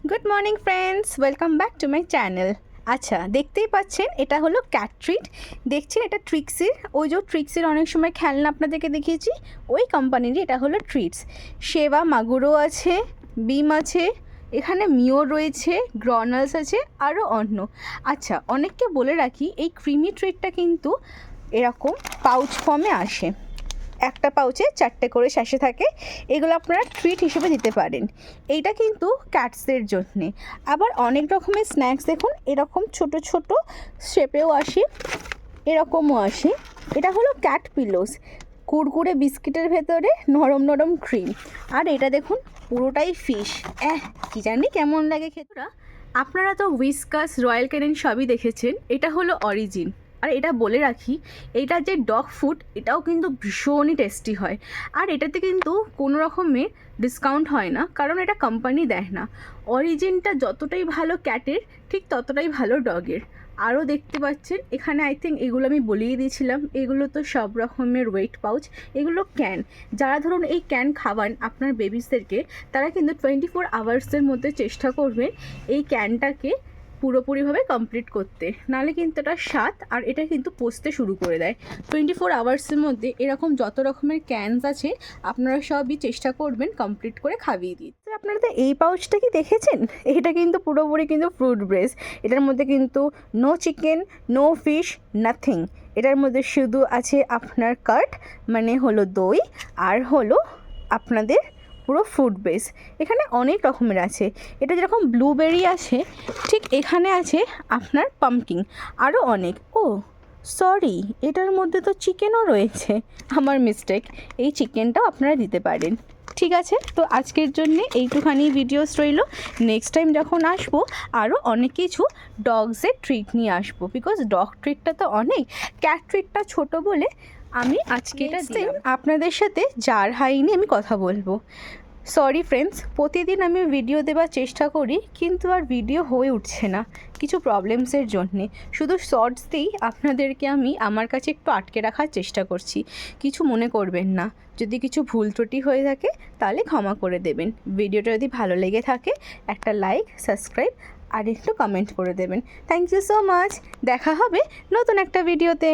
Good morning friends, welcome back to my channel. আচ্ছা, দেখতেই পাচ্ছেন এটা হলো ক্যাট ট্রিট। দেখছেন এটা ট্রিক্সির, ওই যে ট্রিক্সির অনেক সময় খেলনা আপনাদেরকে দেখিয়েছি, ওই কোম্পানিরই এটা হলো ট্রিটস। সেবা মাগুরো আছে, বিম আছে, এখানে মিও রয়েছে, গ্রনালস আছে, আরও অন্য। আচ্ছা, অনেককে বলে রাখি এই ক্রিমি ট্রিটটা কিন্তু এরকম পাউচ ফর্মে আসে, একটা পাউচে 4টে করে স্যাশে থাকে। এগুলো আপনারা ট্রিট হিসেবে দিতে পারেন। এইটা কিন্তু ক্যাটসদের জন্যে। আবার অনেক রকমের স্ন্যাক্স দেখুন, এরকম ছোট ছোট শেপেও আসে, এরকমও আসে। এটা হলো ক্যাট পিলোস, কুড়কুড়ে বিস্কিটের ভেতরে নরম নরম ক্রিম। আর এটা দেখুন পুরোটাই ফিশ। কি জানি কেমন লাগে খেতে। আপনারা তো হুইস্কাস, রয়্যাল ক্যানিন সবই দেখেছেন, এটা হলো অরিজিন। আর এটা বলে রাখি, এইটা যে ডগ ফুড, এটাও কিন্তু ভীষণই টেস্টি হয়। আর এটাতে কিন্তু কোনো রকমের ডিসকাউন্ট হয় না, কারণ এটা কোম্পানি দেয় না। অরিজিনটা যতটাই ভালো ক্যাটের, ঠিক ততটাই ভালো ডগের। আরও দেখতে পাচ্ছেন এখানে আই থিঙ্ক এগুলো আমি বলেই দিয়েছিলাম, এগুলো তো সব রকমের ওয়েট পাউচ। এগুলো ক্যান, যারা ধরুন এই ক্যান খাওয়ান আপনার বেবিসদেরকে, তারা কিন্তু 24 আওয়ার্সের মধ্যে চেষ্টা করবেন এই ক্যানটাকে পুরোপুরিভাবে কমপ্লিট করতে, নাহলে কিন্তু এটা স্বাদ আর এটা কিন্তু পচতে শুরু করে দেয়। 24 আওয়ার্সের মধ্যে এরকম যত রকমের ক্যানস আছে আপনারা সবই চেষ্টা করবেন কমপ্লিট করে খাইয়ে দিতে। আপনারা তো এই পাউচটা কি দেখেছেন? এটা কিন্তু পুরোপুরি কিন্তু ফ্রুট ব্রেস। এটার মধ্যে কিন্তু no chicken, no fish, nothing. এটার মধ্যে শুধু আছে আপনার কার্ড, মানে হলো দই, আর হলো আপনাদের পুরো ফ্রুট বেস। এখানে অনেক রকমের আছে। এটা যেরকম ব্লুবেরি আছে, ঠিক এখানে আছে আপনার পাম্পকিন, আরও অনেক। ও সরি, এটার মধ্যে তো চিকেনও রয়েছে, আমার মিস্টেক। এই চিকেনটাও আপনারা দিতে পারেন। ঠিক আছে, তো আজকের জন্যে এইটুখানি ভিডিওস রইল। নেক্সট টাইম যখন আসবো আরও অনেক কিছু ডগসের ট্রিট নিয়ে আসবো, বিকজ ডগ ট্রিটটা তো অনেক, ক্যাট ট্রিটটা ছোট বলে আমি আজকে এটা দিলাম। আপনাদের সাথে জার হাই নিয়ে আমি কথা বলবো। সরি ফ্রেন্ডস, প্রতিদিন আমি ভিডিও দেওয়ার চেষ্টা করি, কিন্তু আর ভিডিও হয়ে উঠছে না কিছু প্রবলেমসের জন্যে। শুধু শর্টস দিয়েই আপনাদেরকে আমি আমার কাছে একটু আটকে রাখার চেষ্টা করছি। কিছু মনে করবেন না, যদি কিছু ভুল ত্রুটি হয়ে থাকে তাহলে ক্ষমা করে দেবেন। ভিডিওটা যদি ভালো লেগে থাকে একটা লাইক, সাবস্ক্রাইব আর একটু কমেন্ট করে দেবেন। Thank you so much. দেখা হবে নতুন একটা ভিডিওতে।